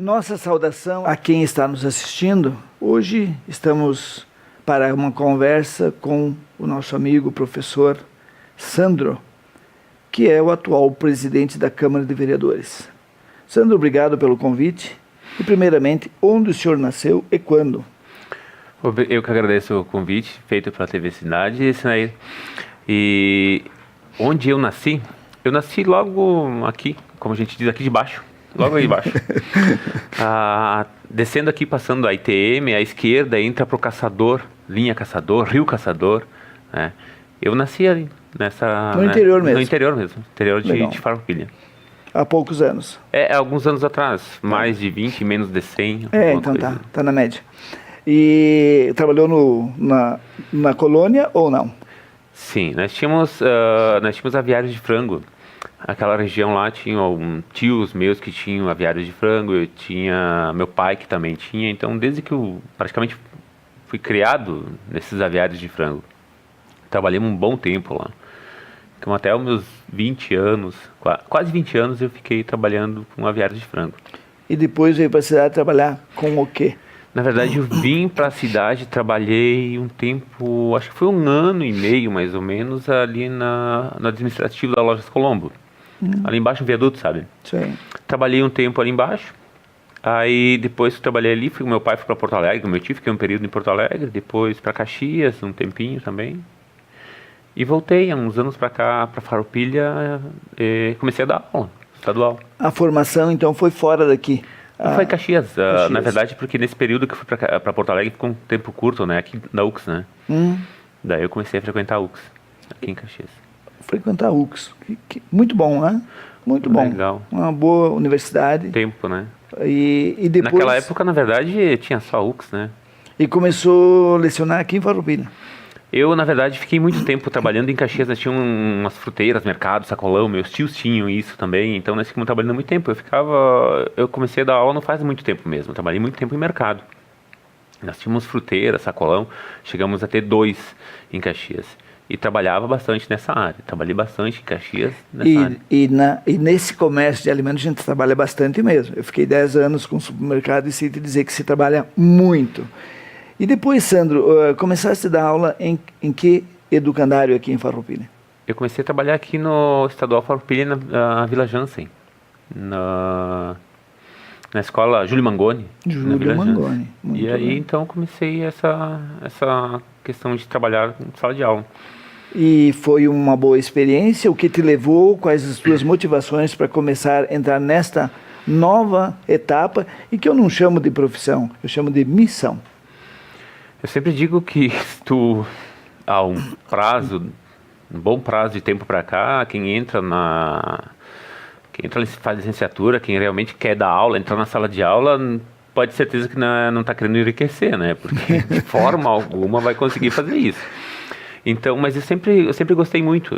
Nossa saudação a quem está nos assistindo. Hoje estamos para uma conversa com o nosso amigo professor Sandro, que é o atual presidente da Câmara de Vereadores. Sandro, obrigado pelo convite. E primeiramente, onde o senhor nasceu e quando? Eu que agradeço o convite feito pela TV Cidade, Sinair. E onde eu nasci? Eu nasci logo aqui, como a gente diz, aqui de baixo. Logo aí embaixo. Descendo aqui, passando a ITM, à esquerda, entra para o Caçador, linha Caçador, Rio Caçador. Né? Eu nasci ali, no interior mesmo? No interior mesmo, interior de Farroupilha. Há poucos anos? Alguns anos atrás, mais de 20, menos de 100. Então tá na média. E trabalhou na colônia ou não? Sim, nós tínhamos aviários de frango. Aquela região lá tinha tios meus que tinham aviários de frango, eu tinha meu pai que também tinha, então desde que eu praticamente fui criado nesses aviários de frango. Trabalhei um bom tempo lá. Então até os meus 20 anos, quase 20 anos eu fiquei trabalhando com aviários de frango. E depois veio para a cidade trabalhar com o quê? Na verdade eu vim para a cidade, trabalhei um tempo, acho que foi 1 ano e meio mais ou menos, ali no administrativo da Lojas Colombo. Ali embaixo no viaduto, sabe? Sim. Trabalhei um tempo ali embaixo. Aí depois que trabalhei ali, meu pai foi para Porto Alegre, meu tio, fiquei um período em Porto Alegre, depois para Caxias, um tempinho também. E voltei há uns anos para cá, para Farroupilha, e comecei a dar aula, estadual. A formação então foi fora daqui? Foi em Caxias, na verdade, porque nesse período que eu fui para Porto Alegre ficou um tempo curto, né, aqui na UX, né? Daí eu comecei a frequentar a UX, aqui em Caxias. Frequentar a UX, muito bom, né? Muito bom. Legal. Uma boa universidade. Tempo, né? E depois... Naquela época, na verdade, tinha só a UX, né? E começou a lecionar aqui em Farroupilha? Eu, na verdade, fiquei muito tempo trabalhando em Caxias. Nós tínhamos umas fruteiras, mercado, sacolão, meus tios tinham isso também, então nós ficamos trabalhando muito tempo. Eu comecei a dar aula não faz muito tempo mesmo, eu trabalhei muito tempo em mercado. Nós tínhamos fruteira, sacolão, chegamos a ter 2 em Caxias. E trabalhava bastante nessa área, trabalhei bastante em Caxias nessa área. E nesse comércio de alimentos a gente trabalha bastante mesmo. Eu fiquei 10 anos com supermercado e sei te dizer que se trabalha muito. E depois, Sandro, começaste a dar aula em que educandário aqui em Farroupilha? Eu comecei a trabalhar aqui no Estadual Farroupilha, na Vila Jansen, na escola Júlio Mangoni. Júlio Mangoni. E aí, bem. Então, comecei essa questão de trabalhar em sala de aula. E foi uma boa experiência? O que te levou? Quais as tuas motivações para começar a entrar nesta nova etapa? E que eu não chamo de profissão, eu chamo de missão. Eu sempre digo que há um bom prazo de tempo para cá, quem faz licenciatura, quem realmente quer dar aula, entrar na sala de aula, pode ter certeza que não está querendo enriquecer, né? Porque de forma alguma vai conseguir fazer isso. Então, mas eu sempre gostei muito,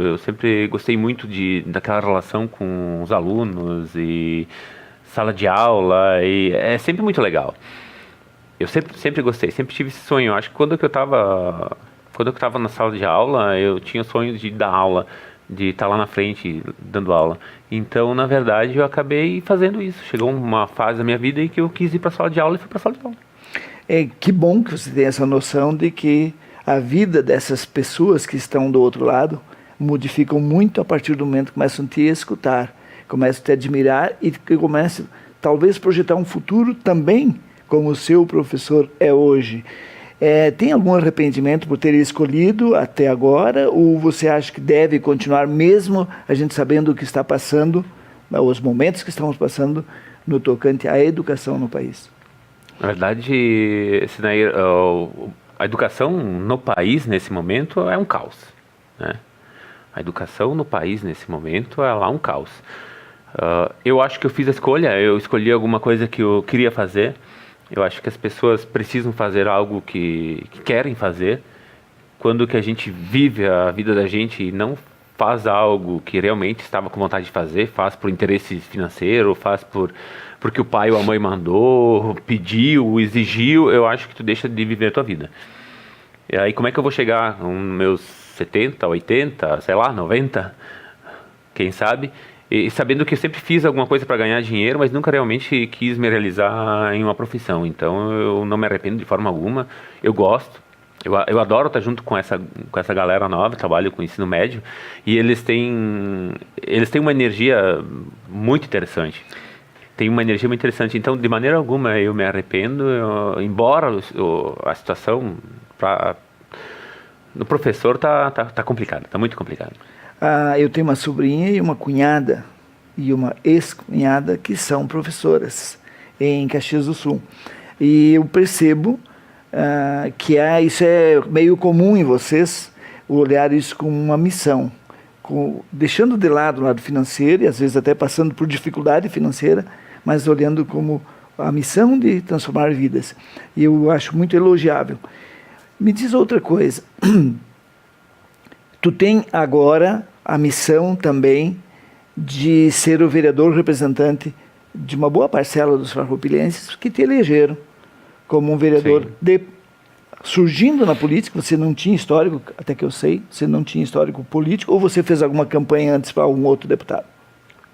daquela relação com os alunos e sala de aula, e é sempre muito legal. Eu sempre gostei, sempre tive esse sonho. Eu acho que quando eu estava na sala de aula, eu tinha o sonho de dar aula, de estar lá na frente dando aula. Então, na verdade, eu acabei fazendo isso. Chegou uma fase da minha vida em que eu quis ir para a sala de aula e fui para a sala de aula. Que bom que você tem essa noção de que a vida dessas pessoas que estão do outro lado modificam muito a partir do momento que começam a te escutar, começam a te admirar e que começam talvez projetar um futuro também como o seu professor é hoje. Tem algum arrependimento por ter escolhido até agora, ou você acha que deve continuar mesmo a gente sabendo o que está passando, os momentos que estamos passando no tocante à educação no país? Na verdade, Sinair, a educação no país nesse momento é um caos, né? A educação no país nesse momento é lá um caos. Eu acho que eu fiz a escolha, eu escolhi alguma coisa que eu queria fazer. Eu acho que as pessoas precisam fazer algo que querem fazer. Quando que a gente vive a vida da gente e não faz algo que realmente estava com vontade de fazer, faz por interesse financeiro, faz porque o pai ou a mãe mandou, pediu, exigiu, eu acho que tu deixa de viver a tua vida. E aí como é que eu vou chegar nos meus 70, 80, sei lá, 90, quem sabe, E sabendo que eu sempre fiz alguma coisa para ganhar dinheiro, mas nunca realmente quis me realizar em uma profissão. Então eu não me arrependo de forma alguma. Eu gosto. Eu adoro estar junto com essa galera nova, trabalho com ensino médio, e eles têm uma energia muito interessante. Tem uma energia muito interessante. Então, de maneira alguma, eu me arrependo, embora a situação no professor tá complicada, tá muito complicado. Eu tenho uma sobrinha e uma cunhada e uma ex-cunhada que são professoras em Caxias do Sul. E eu percebo que isso é meio comum em vocês, olhar isso como uma missão, deixando de lado o lado financeiro e às vezes até passando por dificuldade financeira, mas olhando como a missão de transformar vidas. E eu acho muito elogiável. Me diz outra coisa. Tu tem agora a missão também de ser o vereador representante de uma boa parcela dos farroupilenses que te elegeram como um vereador surgindo na política. Você não tinha histórico, até que eu sei, você não tinha histórico político, ou você fez alguma campanha antes para algum outro deputado?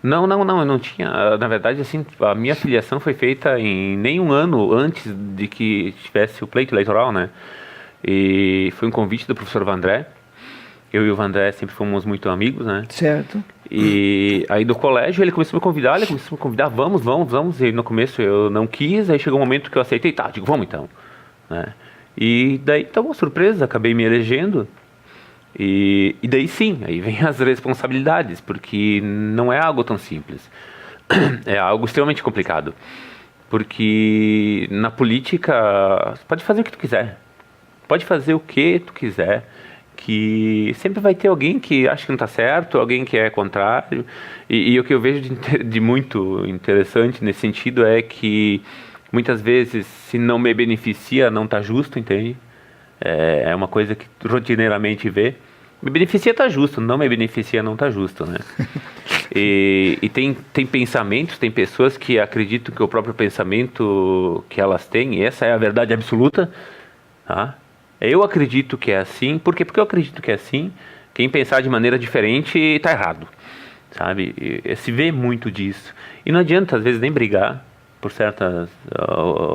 Não, eu não tinha. Na verdade, assim, a minha filiação foi feita em nem um ano antes de que tivesse o pleito eleitoral, né? E foi um convite do professor Vandré. Eu e o Vandré sempre fomos muito amigos, né? Certo. E aí do colégio ele começou a me convidar, vamos. E no começo eu não quis, aí chegou um momento que eu aceitei, tá, digo, vamos então, né? E daí, então, uma surpresa, acabei me elegendo. E daí sim, aí vem as responsabilidades, porque não é algo tão simples. É algo extremamente complicado. Porque na política, você pode fazer o que tu quiser. Pode fazer o que tu quiser, que sempre vai ter alguém que acha que não está certo, alguém que é contrário. E o que eu vejo de muito interessante nesse sentido é que muitas vezes, se não me beneficia, não está justo, entende? É uma coisa que rotineiramente vê. Me beneficia, está justo, não me beneficia, não está justo, né? E tem pensamentos, tem pessoas que acreditam que o próprio pensamento que elas têm, e essa é a verdade absoluta, tá? Eu acredito que é assim. Por quê? Porque eu acredito que é assim. Quem pensar de maneira diferente está errado, sabe? Se vê muito disso. E não adianta, às vezes, nem brigar por certas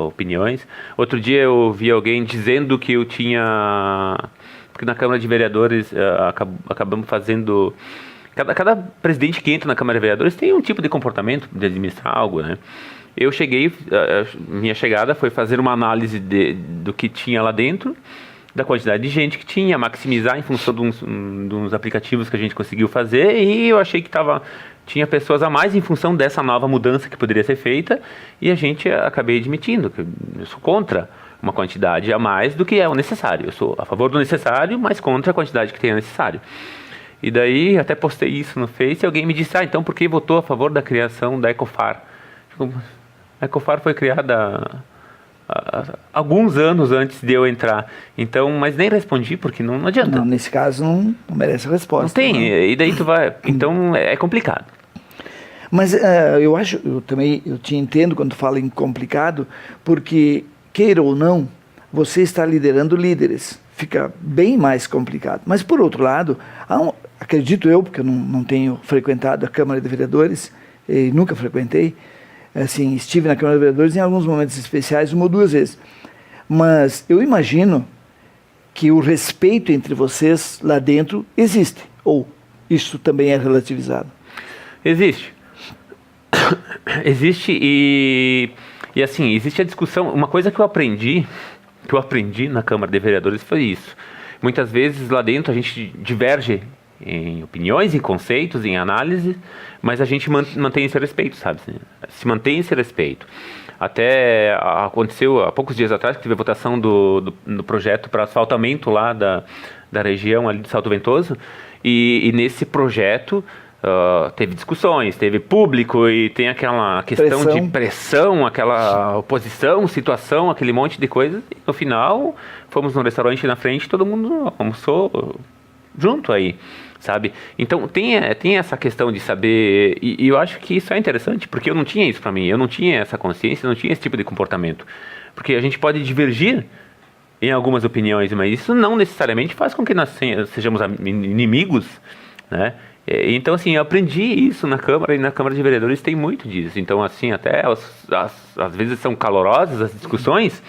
opiniões. Outro dia eu vi alguém dizendo que eu tinha... Porque na Câmara de Vereadores acabamos fazendo... Cada presidente que entra na Câmara de Vereadores tem um tipo de comportamento de administrar algo, né? Eu cheguei... minha chegada foi fazer uma análise do que tinha lá dentro, da quantidade de gente que tinha, maximizar em função de uns aplicativos que a gente conseguiu fazer, e eu achei que tinha pessoas a mais em função dessa nova mudança que poderia ser feita, e a gente acabei admitindo que eu sou contra uma quantidade a mais do que é o necessário. Eu sou a favor do necessário, mas contra a quantidade que tem necessário. E daí, até postei isso no Face, e alguém me disse, então por que votou a favor da criação da Ecofar? A Ecofar foi criada alguns anos antes de eu entrar. Então, mas nem respondi, porque não adianta. Não, nesse caso não merece resposta. Não tem, e daí tu vai... Então, é complicado. Mas eu te entendo quando tu fala em complicado, porque, queira ou não, você está liderando líderes. Fica bem mais complicado. Mas, por outro lado, acredito eu, porque eu não tenho frequentado a Câmara de Vereadores, e nunca frequentei, assim, estive na Câmara de Vereadores em alguns momentos especiais, 1 ou 2 vezes. Mas eu imagino que o respeito entre vocês lá dentro existe. Ou isso também é relativizado? Existe. Existe e assim, existe a discussão. Uma coisa que eu aprendi na Câmara de Vereadores foi isso. Muitas vezes lá dentro a gente diverge em opiniões, em conceitos, em análise, mas a gente mantém esse respeito, sabe? Se mantém esse respeito. Até aconteceu há poucos dias atrás que teve a votação do projeto para asfaltamento lá da região ali de Salto Ventoso, e nesse projeto teve discussões, teve público, e tem aquela questão de pressão, aquela oposição, situação, aquele monte de coisa. E no final, fomos no restaurante na frente, todo mundo almoçou junto aí, sabe? Então tem essa questão de saber, e eu acho que isso é interessante, porque eu não tinha isso para mim, eu não tinha essa consciência, eu não tinha esse tipo de comportamento, porque a gente pode divergir em algumas opiniões, mas isso não necessariamente faz com que nós sejamos inimigos, né? Então, assim, eu aprendi isso na Câmara, e na Câmara de Vereadores tem muito disso. Então, assim, até às vezes são calorosas as discussões,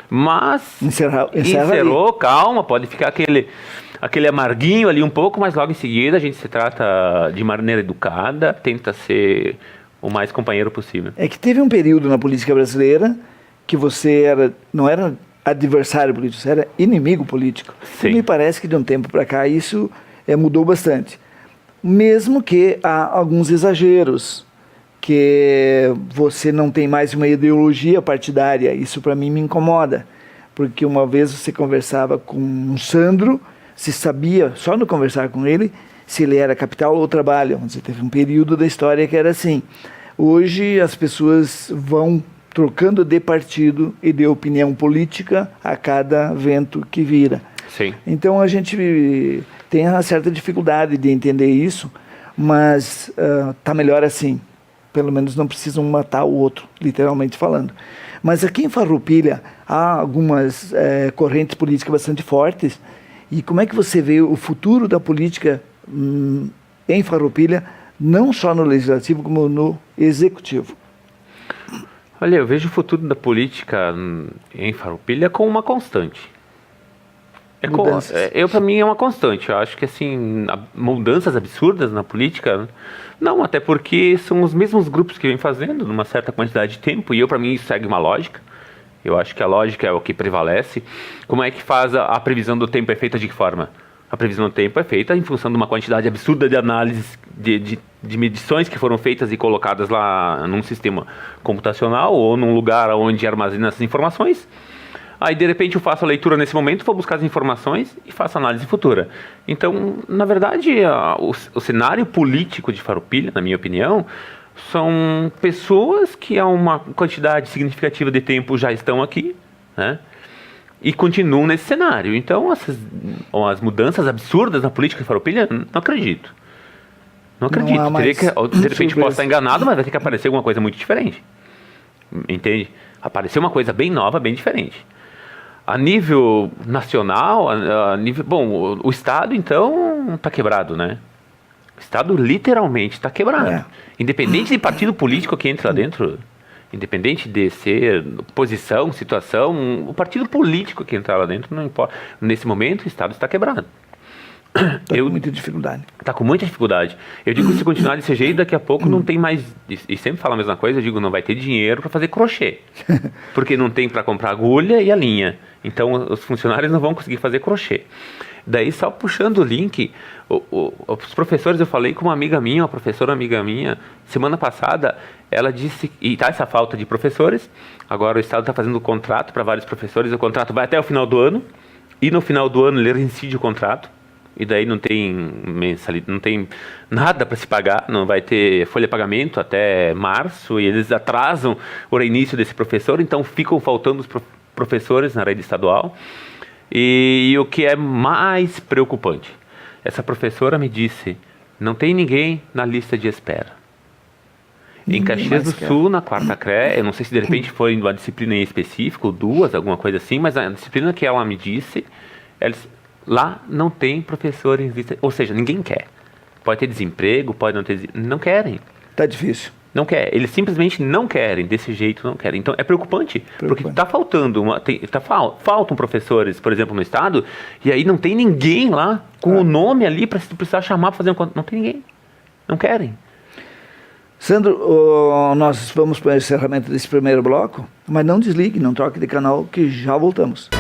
mas encerrou, calma, pode ficar aquele amarguinho ali um pouco, mas logo em seguida a gente se trata de maneira educada, tenta ser o mais companheiro possível. É que teve um período na política brasileira que você não era adversário político, você era inimigo político. Sim. E me parece que de um tempo para cá isso mudou bastante. Mesmo que há alguns exageros, que você não tem mais uma ideologia partidária, isso para mim me incomoda, porque uma vez você conversava com um Sandro, se sabia, só no conversar com ele, se ele era capital ou trabalho. Você teve um período da história que era assim. Hoje as pessoas vão trocando de partido e de opinião política a cada vento que vira. Sim. Então a gente tem uma certa dificuldade de entender isso, mas está melhor assim. Pelo menos não precisam matar o outro, literalmente falando. Mas aqui em Farroupilha há algumas correntes políticas bastante fortes. E como é que você vê o futuro da política em Farroupilha, não só no legislativo, como no executivo? Olha, eu vejo o futuro da política em Farroupilha como uma constante. Para mim é uma constante. Eu acho que assim, mudanças absurdas na política, não, até porque são os mesmos grupos que vêm fazendo numa certa quantidade de tempo, e para mim isso segue uma lógica. Eu acho que a lógica é o que prevalece. Como é que faz a previsão do tempo? É feita de que forma? A previsão do tempo é feita em função de uma quantidade absurda de análises, de medições que foram feitas e colocadas lá num sistema computacional ou num lugar onde armazena essas informações. Aí, de repente, eu faço a leitura nesse momento, vou buscar as informações e faço análise futura. Então, na verdade, o cenário político de Farroupilha, na minha opinião, são pessoas que há uma quantidade significativa de tempo já estão aqui, né? E continuam nesse cenário. Então, as mudanças absurdas na política de Farroupilha, não acredito. Não acredito. De repente, posso estar enganado, mas vai ter que aparecer alguma coisa muito diferente. Entende? Apareceu uma coisa bem nova, bem diferente. A nível nacional, o Estado, então, está quebrado, né? O Estado literalmente está quebrado. Independente de partido político que entre lá dentro, independente de ser posição, situação, o partido político que entrar lá dentro, não importa. Nesse momento, o Estado está quebrado. Está com muita dificuldade. Está com muita dificuldade. Eu digo que se continuar desse jeito, daqui a pouco não tem mais... E sempre falo a mesma coisa, eu digo, não vai ter dinheiro para fazer crochê. Porque não tem para comprar agulha e a linha. Então, os funcionários não vão conseguir fazer crochê. Daí, só puxando o link, os professores, eu falei com uma amiga minha, uma professora amiga minha, semana passada, ela disse, e tá essa falta de professores, agora o Estado está fazendo contrato para vários professores, o contrato vai até o final do ano, e no final do ano ele reincide o contrato, e daí não tem não tem nada para se pagar, não vai ter folha de pagamento até março, e eles atrasam o reinício desse professor, então ficam faltando os professores na rede estadual. E o que é mais preocupante, essa professora me disse, não tem ninguém na lista de espera. Em Caxias do Sul, na quarta CRE, eu não sei se de repente foi uma disciplina em específico, duas, alguma coisa assim, mas a disciplina que ela me disse, lá não tem professor em lista, ou seja, ninguém quer. Pode ter desemprego, pode não ter, não querem. Está difícil. Não quer, eles simplesmente não querem, desse jeito não querem. Então é preocupante. Porque está faltando, faltam professores, por exemplo, no estado, e aí não tem ninguém lá com o nome ali para se precisar chamar para fazer um contrato. Não tem ninguém, não querem. Sandro, nós vamos para o encerramento desse primeiro bloco, mas não desligue, não troque de canal, que já voltamos.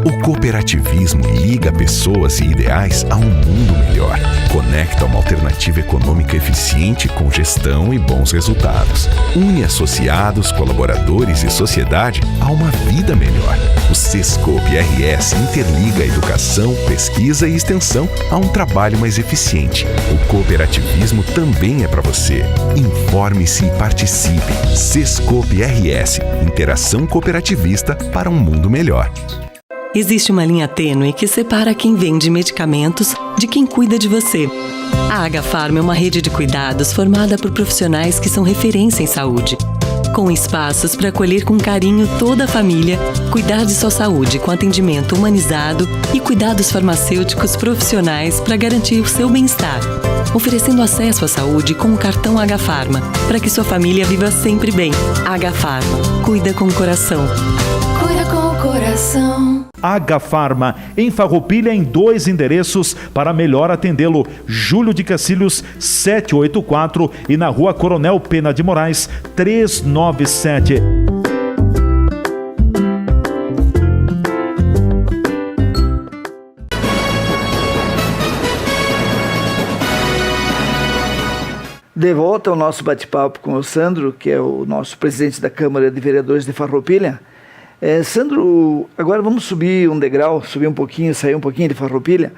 O cooperativismo liga pessoas e ideais a um mundo melhor. Conecta uma alternativa econômica eficiente com gestão e bons resultados. Une associados, colaboradores e sociedade a uma vida melhor. O Sescope RS interliga a educação, pesquisa e extensão a um trabalho mais eficiente. O cooperativismo também é para você. Informe-se e participe. Sescope RS, interação cooperativista para um mundo melhor. Existe uma linha tênue que separa quem vende medicamentos de quem cuida de você. A H-Pharma é uma rede de cuidados formada por profissionais que são referência em saúde. Com espaços para acolher com carinho toda a família, cuidar de sua saúde com atendimento humanizado e cuidados farmacêuticos profissionais para garantir o seu bem-estar. Oferecendo acesso à saúde com o cartão H-Pharma, para que sua família viva sempre bem. H-Pharma. Cuida com o coração. Cuida com o coração. H-Pharma, em Farroupilha, em 2 endereços para melhor atendê-lo. Júlio de Cacilhos, 784 e na Rua Coronel Pena de Moraes, 397. De volta ao nosso bate-papo com o Sandro, que é o nosso presidente da Câmara de Vereadores de Farroupilha. Sandro, agora vamos subir um degrau, subir um pouquinho, sair um pouquinho de Farroupilha.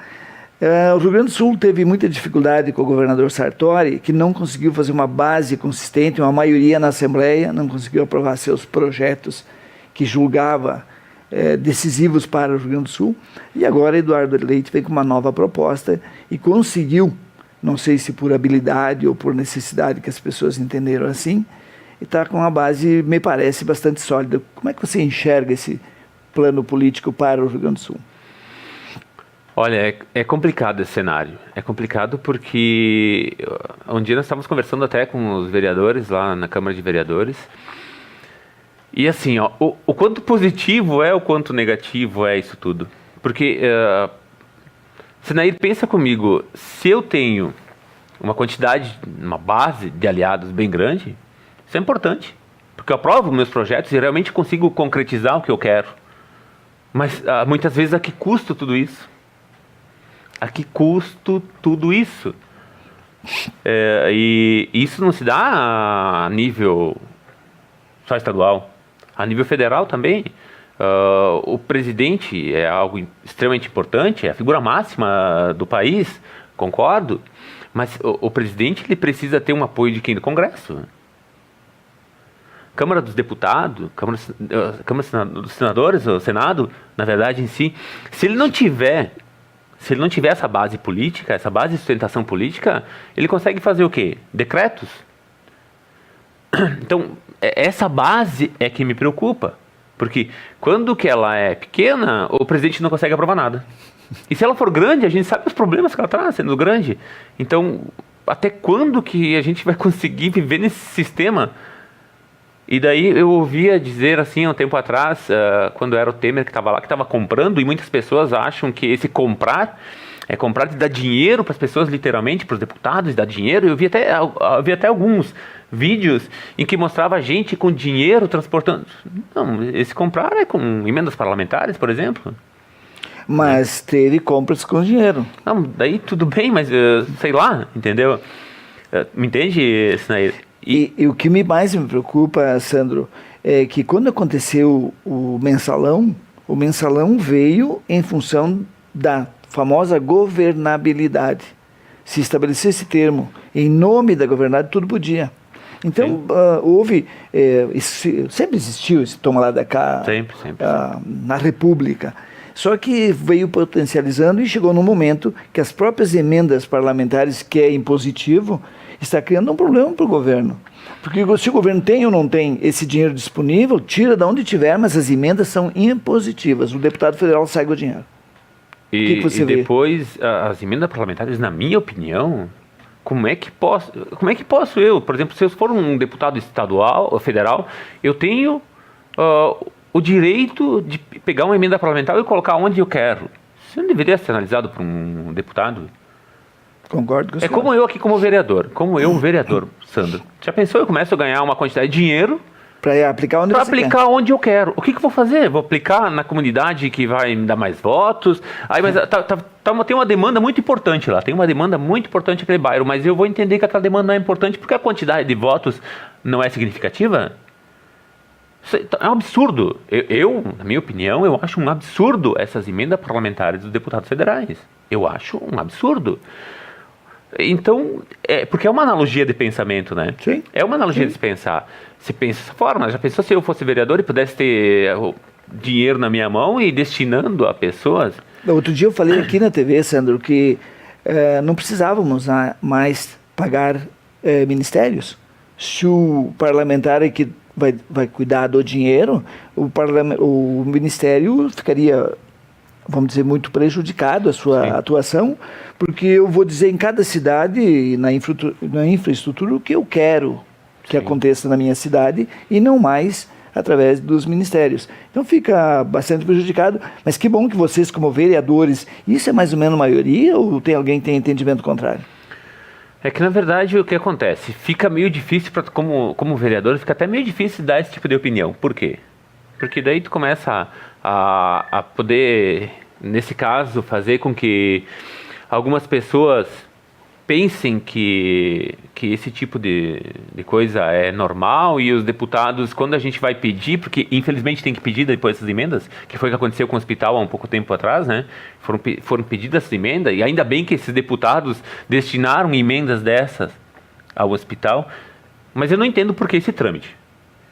O Rio Grande do Sul teve muita dificuldade com o governador Sartori, que não conseguiu fazer uma base consistente, uma maioria na Assembleia, não conseguiu aprovar seus projetos que julgava decisivos para o Rio Grande do Sul. E agora Eduardo Leite vem com uma nova proposta e conseguiu, não sei se por habilidade ou por necessidade que as pessoas entenderam assim, e está com uma base, me parece, bastante sólida. Como é que você enxerga esse plano político para o Rio Grande do Sul? Olha, é complicado esse cenário. É complicado porque um dia nós estávamos conversando até com os vereadores lá na Câmara de Vereadores. E assim, ó, o quanto positivo é, o quanto negativo é isso tudo. Porque, Sinair, pensa comigo, se eu tenho uma quantidade, uma base de aliados bem grande, isso é importante. Porque eu aprovo meus projetos e realmente consigo concretizar o que eu quero. Mas muitas vezes a que custo tudo isso? A que custo tudo isso? E isso não se dá a nível só estadual. A nível federal também. O presidente é algo extremamente importante, é a figura máxima do país, concordo. Mas o presidente ele precisa ter um apoio de quem? Do Congresso. Câmara dos Deputados, Câmara dos Senadores, o Senado, na verdade em si, se ele não tiver essa base política, essa base de sustentação política, ele consegue fazer o quê? Decretos. Então, essa base é que me preocupa, porque quando que ela é pequena, o presidente não consegue aprovar nada. E se ela for grande, a gente sabe os problemas que ela traz sendo grande. Então, até quando que a gente vai conseguir viver nesse sistema? E daí eu ouvia dizer assim, há um tempo atrás, quando era o Temer que estava lá, que estava comprando, e muitas pessoas acham que esse comprar é comprar de dar dinheiro para as pessoas, literalmente, para os deputados, dar dinheiro. Eu vi até alguns vídeos em que mostrava a gente com dinheiro transportando. Não, esse comprar é com emendas parlamentares, por exemplo. Mas teve compras com dinheiro. Não, daí tudo bem, mas sei lá, entendeu? Me entende, Sinair? E o que mais me preocupa, Sandro, é que quando aconteceu o mensalão veio em função da famosa governabilidade. Se estabelecer esse termo em nome da governabilidade, tudo podia. Então, houve, sempre existiu esse toma lá da cá, sempre. na República. Só que veio potencializando e chegou num momento que as próprias emendas parlamentares, que é impositivo, está criando um problema para o governo. Porque se o governo tem ou não tem esse dinheiro disponível, tira de onde tiver, mas as emendas são impositivas. O deputado federal sai com o dinheiro. E depois, as emendas parlamentares, na minha opinião, como é que posso eu, por exemplo, se eu for um deputado estadual ou federal, eu tenho o direito de pegar uma emenda parlamentar e colocar onde eu quero. Isso não deveria ser analisado por um deputado? Concordo com o senhor. É como eu aqui como vereador, Sandro. Já pensou, eu começo a ganhar uma quantidade de dinheiro para aplicar onde eu quero. O que eu vou fazer? Vou aplicar na comunidade que vai me dar mais votos? Aí, mas tem uma demanda muito importante lá. Tem uma demanda muito importante naquele bairro, mas eu vou entender que aquela demanda não é importante porque a quantidade de votos não é significativa? Isso é um absurdo. Na minha opinião, eu acho um absurdo essas emendas parlamentares dos deputados federais. Eu acho um absurdo. Então, porque é uma analogia de pensamento, né? Sim. É uma analogia de se pensar. Se pensa dessa forma, já pensou se eu fosse vereador e pudesse ter dinheiro na minha mão e destinando a pessoas? Outro dia eu falei aqui na TV, Sandro, que não precisávamos mais pagar ministérios. Se o parlamentar que vai cuidar do dinheiro, o Ministério ficaria, vamos dizer, muito prejudicado a sua atuação, porque eu vou dizer em cada cidade, na infraestrutura, o que eu quero que aconteça na minha cidade e não mais através dos ministérios. Então fica bastante prejudicado, mas que bom que vocês, como vereadores, isso é mais ou menos a maioria ou tem alguém que tem entendimento contrário? É que, na verdade, o que acontece? Fica meio difícil, como vereador, fica até meio difícil dar esse tipo de opinião. Por quê? Porque daí tu começa a poder, nesse caso, fazer com que algumas pessoas pensem que esse tipo de coisa é normal e os deputados, quando a gente vai pedir, porque infelizmente tem que pedir depois essas emendas, que foi o que aconteceu com o hospital há um pouco tempo atrás, né? Foram pedidas essas emendas e ainda bem que esses deputados destinaram emendas dessas ao hospital, mas eu não entendo por que esse trâmite.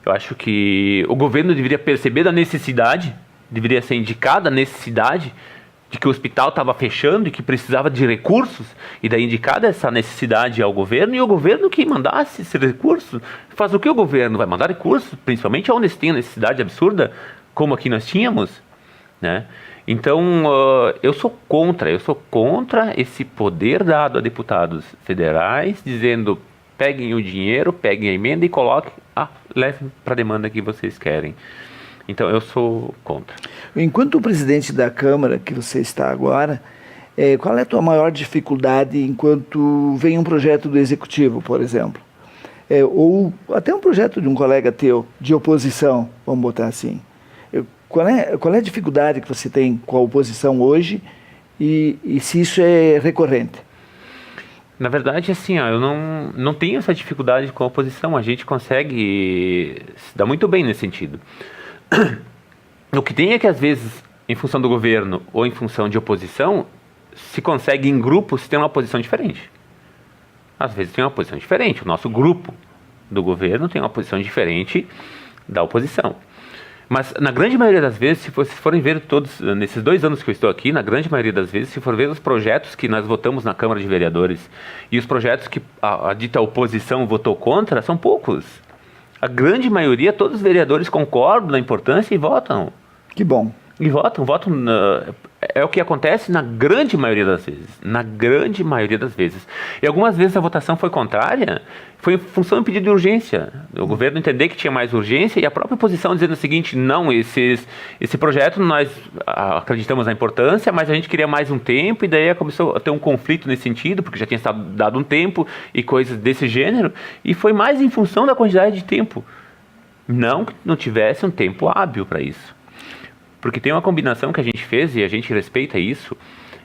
Eu acho que o governo deveria perceber da necessidade, deveria ser indicada a necessidade de que o hospital estava fechando e que precisava de recursos, e daí indicada essa necessidade ao governo, e o governo que mandasse esse recurso. Faz o que o governo vai mandar recursos, principalmente onde tem necessidade absurda, como aqui nós tínhamos, né? Então, eu sou contra esse poder dado a deputados federais, dizendo, peguem o dinheiro, peguem a emenda e coloquem, levem para a demanda que vocês querem. Então, eu sou contra. Enquanto o presidente da Câmara, que você está agora, qual é a tua maior dificuldade enquanto vem um projeto do Executivo, por exemplo? Ou até um projeto de um colega teu, de oposição, vamos botar assim. Qual é a dificuldade que você tem com a oposição hoje e se isso é recorrente? Na verdade, assim, eu não tenho essa dificuldade com a oposição. A gente consegue se dar muito bem nesse sentido. O que tem é que, às vezes, em função do governo ou em função de oposição, se consegue em grupo se tem uma posição diferente. Às vezes tem uma posição diferente. O nosso grupo do governo tem uma posição diferente da oposição. Mas, na grande maioria das vezes, se vocês forem ver todos, nesses 2 anos que eu estou aqui, na grande maioria das vezes, se for ver os projetos que nós votamos na Câmara de Vereadores e os projetos que a dita oposição votou contra, são poucos. A grande maioria, todos os vereadores concordam na importância e votam. Que bom. E votam. É o que acontece na grande maioria das vezes. Na grande maioria das vezes. E algumas vezes a votação foi contrária, foi em função do pedido de urgência. O governo entender que tinha mais urgência e a própria oposição dizendo o seguinte, não, esse projeto nós acreditamos na importância, mas a gente queria mais um tempo e daí começou a ter um conflito nesse sentido, porque já tinha estado dado um tempo e coisas desse gênero, e foi mais em função da quantidade de tempo. Não que não tivesse um tempo hábil para isso. Porque tem uma combinação que a gente fez e a gente respeita isso.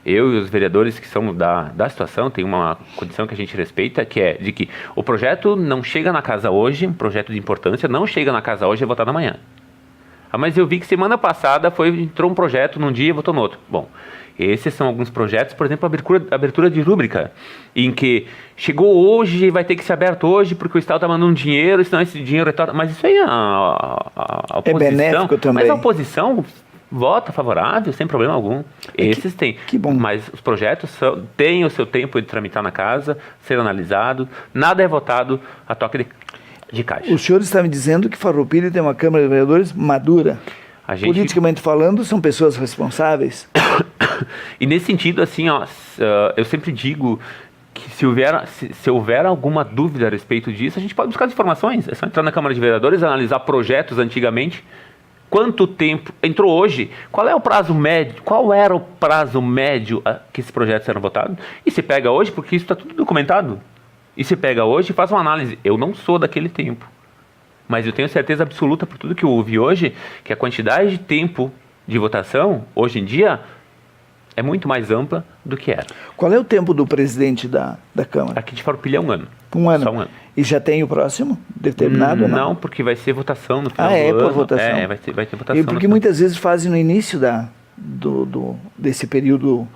Eu e os vereadores que são da situação, tem uma condição que a gente respeita, que é de que o projeto não chega na casa hoje, um projeto de importância, não chega na casa hoje e é votado amanhã. Mas eu vi que semana passada entrou um projeto num dia e votou no outro. Bom, esses são alguns projetos, por exemplo, a abertura de rúbrica, em que chegou hoje e vai ter que ser aberto hoje porque o Estado está mandando dinheiro, senão esse dinheiro retorna. Mas isso aí a oposição... É benéfico também. Mas a oposição vota favorável, sem problema algum. Esses têm. Que bom. Mas os projetos têm o seu tempo de tramitar na casa, ser analisado. Nada é votado a toque de caixa. O senhor está me dizendo que Farroupilha tem uma Câmara de Vereadores madura. Politicamente falando, são pessoas responsáveis. E nesse sentido, assim, eu sempre digo que se houver alguma dúvida a respeito disso, a gente pode buscar as informações. É só entrar na Câmara de Vereadores, analisar projetos antigamente. Quanto tempo entrou hoje? Qual é o prazo médio? Qual era o prazo médio que esses projetos eram votados? E se pega hoje, porque isso está tudo documentado. E se pega hoje e faz uma análise. Eu não sou daquele tempo, mas eu tenho certeza absoluta por tudo que eu ouvi hoje, que a quantidade de tempo de votação, hoje em dia, é muito mais ampla do que era. Qual é o tempo do presidente da Câmara? Aqui de Farroupilha é 1 ano. 1 ano. Só 1 ano. E já tem o próximo determinado ou não? Não, porque vai ser votação no final do ano. Por votação. Vai ter votação. E porque muitas vezes fazem no início desse período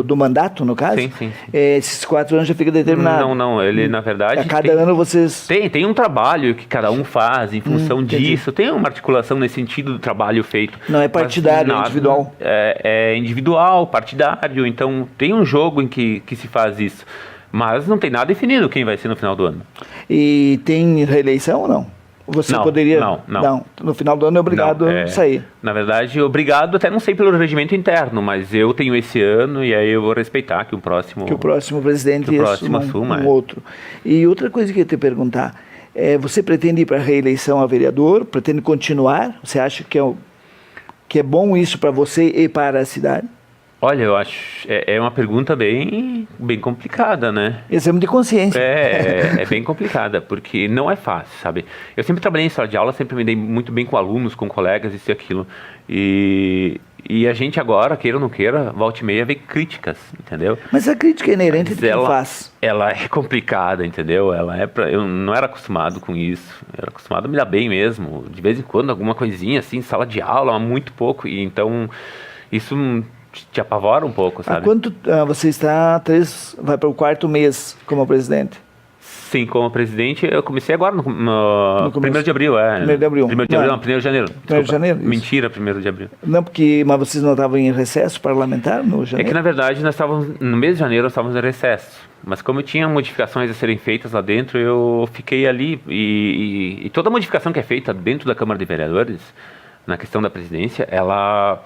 do mandato, no caso? Sim. Esses 4 anos já fica determinado. Não, ele na verdade... A cada ano vocês... Tem um trabalho que cada um faz em função disso, tem uma articulação nesse sentido do trabalho feito. Não é partidário, é individual. É individual, partidário, então tem um jogo em que se faz isso. Mas não tem nada definido quem vai ser no final do ano. E tem reeleição ou não? você Não, poderia... não. No final do ano é obrigado a sair. Na verdade, obrigado, até não sei pelo regimento interno, mas eu tenho esse ano e aí eu vou respeitar que o próximo presidente assuma um outro. E outra coisa que eu ia te perguntar, você pretende ir para a reeleição a vereador? Pretende continuar? Você acha que é bom isso para você e para a cidade? Olha, eu acho, é uma pergunta bem complicada, né? Exame de consciência. É bem complicada, porque não é fácil, sabe? Eu sempre trabalhei em sala de aula, sempre me dei muito bem com alunos, com colegas, isso e aquilo. E a gente agora, queira ou não queira, volta e meia, vê críticas, entendeu? Mas a crítica é inerente de quem faz. Ela é complicada, entendeu? Eu não era acostumado com isso. Eu era acostumado a me dar bem mesmo. De vez em quando, alguma coisinha assim, sala de aula, mas muito pouco. E então, isso te apavora um pouco, sabe? Há quanto você está? Vai para o 4º mês como presidente? Sim, como presidente, eu comecei agora no 1º de abril, 1º de abril. 1º de abril, não, 1º de janeiro. 1º de janeiro? Isso. Mentira, 1º de abril. Não, mas vocês não estavam em recesso parlamentar no janeiro? É que, na verdade, nós estávamos, no mês de janeiro, nós estávamos em recesso. Mas como eu tinha modificações a serem feitas lá dentro, eu fiquei ali. E toda modificação que é feita dentro da Câmara de Vereadores, na questão da presidência, ela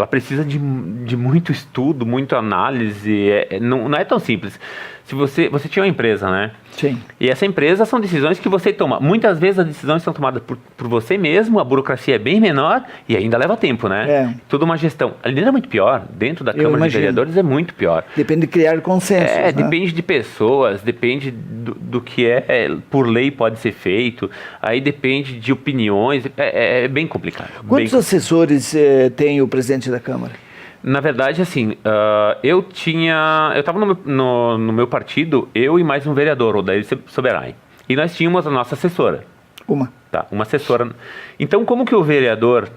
precisa de muito estudo, muita análise. Não é tão simples. Se você tinha uma empresa, né? Sim. E essa empresa são decisões que você toma. Muitas vezes as decisões são tomadas por você mesmo, a burocracia é bem menor e ainda leva tempo, né? Tudo uma gestão. Ali é muito pior. Dentro da Câmara de Vereadores é muito pior. Depende de criar consenso. Né? Depende de pessoas, depende do que por lei pode ser feito. Aí depende de opiniões. É bem complicado. Quantos assessores tem o presidente da Câmara? Na verdade, assim, eu estava no meu partido, eu e mais um vereador, o Odair Soberai. E nós tínhamos a nossa assessora. Uma assessora. Então, como que o vereador,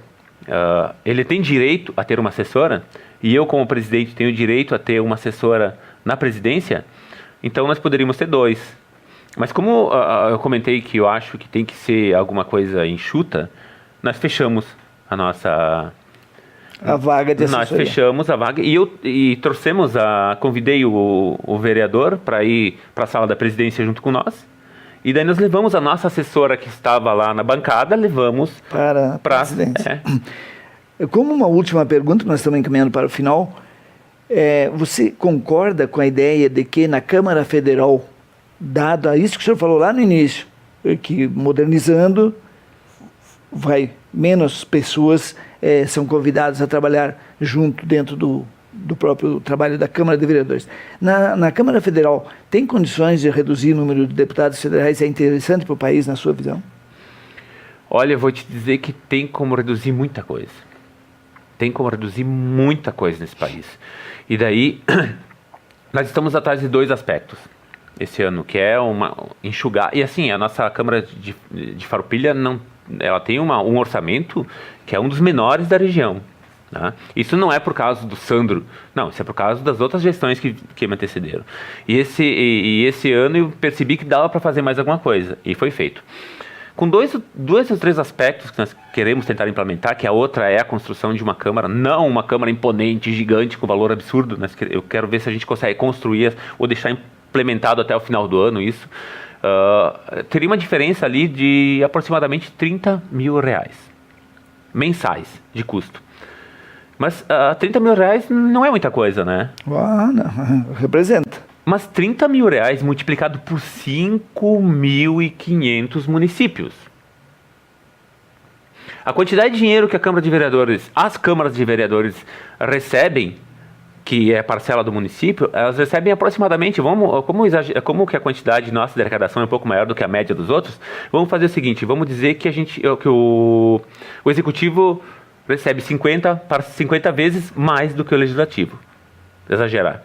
ele tem direito a ter uma assessora, e eu, como presidente, tenho direito a ter uma assessora na presidência, então nós poderíamos ter 2. Mas como eu comentei que eu acho que tem que ser alguma coisa enxuta, nós fechamos a vaga de assessoria. Nós fechamos a vaga e convidei o vereador para ir para a sala da presidência junto com nós. E daí nós levamos a nossa assessora que estava lá na bancada, levamos para a presidência. Como uma última pergunta, nós estamos encaminhando para o final, você concorda com a ideia de que na Câmara Federal, dado a isso que o senhor falou lá no início, que modernizando, menos pessoas são convidadas a trabalhar junto dentro do próprio trabalho da Câmara de Vereadores. Na Câmara Federal, tem condições de reduzir o número de deputados federais? É interessante para o país, na sua visão? Olha, eu vou te dizer que tem como reduzir muita coisa. Tem como reduzir muita coisa nesse país. E daí, nós estamos atrás de 2 aspectos esse ano, que é enxugar. E assim, a nossa Câmara de Farroupilha ela tem um orçamento que é um dos menores da região. Tá? Isso não é por causa do Sandro, não, isso é por causa das outras gestões que me antecederam. E esse ano eu percebi que dava para fazer mais alguma coisa, e foi feito. Com dois ou três aspectos que nós queremos tentar implementar, que a outra é a construção de uma Câmara, não uma Câmara imponente, gigante, com valor absurdo. Eu quero ver se a gente consegue construir ou deixar implementado até o final do ano isso. Teria uma diferença ali de aproximadamente R$30 mil mensais de custo. Mas R$30 mil não é muita coisa, né? Não, representa. Mas R$30 mil multiplicado por 5.500 municípios. A quantidade de dinheiro que as câmaras de vereadores recebem, que é parcela do município, elas recebem aproximadamente, como que a quantidade nossa de arrecadação é um pouco maior do que a média dos outros, vamos fazer o seguinte, vamos dizer que o executivo recebe 50 vezes mais do que o legislativo. Exagerar.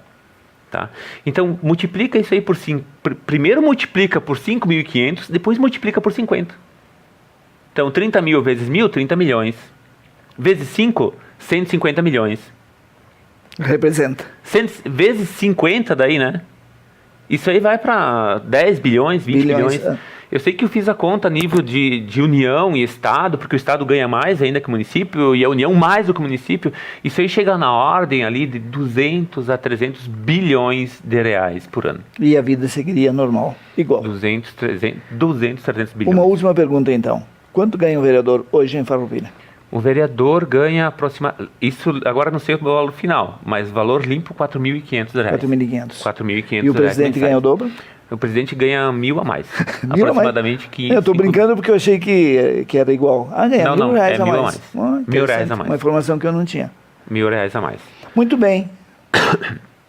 Tá? Então, multiplica isso aí por 5. Primeiro multiplica por 5.500, depois multiplica por 50. Então, 30 mil vezes 1.000, 30 milhões. Vezes 5, 150 milhões. Representa. Vezes 50 daí, né? Isso aí vai para 10 bilhões, 20 bilhões. Eu sei que eu fiz a conta a nível de União e Estado, porque o Estado ganha mais ainda que o município, e a União mais do que o município. Isso aí chega na ordem ali de 200 a 300 bilhões de reais por ano. E a vida seguiria normal, igual. 200, 300 bilhões. Uma última pergunta, então. Quanto ganha um vereador hoje em Farroupilha? O vereador ganha aproximadamente, isso agora não sei o valor final, mas valor limpo R$4.500. 4.500. 4.500. E o presidente ganha o dobro? O presidente ganha 1.000 a mais. 1.000 aproximadamente a mais? 500. Eu estou brincando porque eu achei que era igual. Ah, ganha Não, R$1.000 é a 1.000 a mais. mais. Ah, R$1.000 a interessante. mais. Uma informação que eu não tinha. R$1.000 a mais. Muito bem.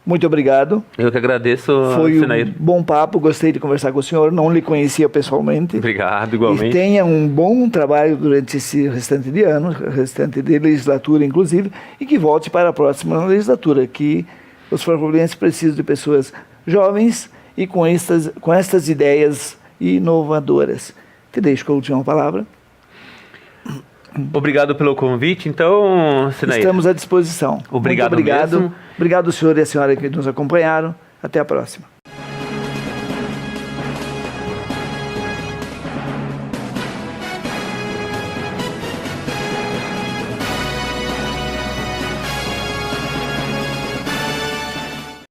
Muito obrigado. Eu que agradeço, Foi Sinair. um bom papo, gostei de conversar com o senhor, não lhe conhecia pessoalmente. Obrigado, E igualmente. tenha um bom trabalho durante esse restante de ano, restante de legislatura, inclusive, e que volte para a próxima legislatura, que os farroupilenses precisam de pessoas jovens e com estas ideias inovadoras. Te deixo com a última palavra. Obrigado pelo convite, então, Sinair. Estamos à disposição. Obrigado Muito obrigado. mesmo. Obrigado, senhor e a senhora que nos acompanharam. Até a próxima.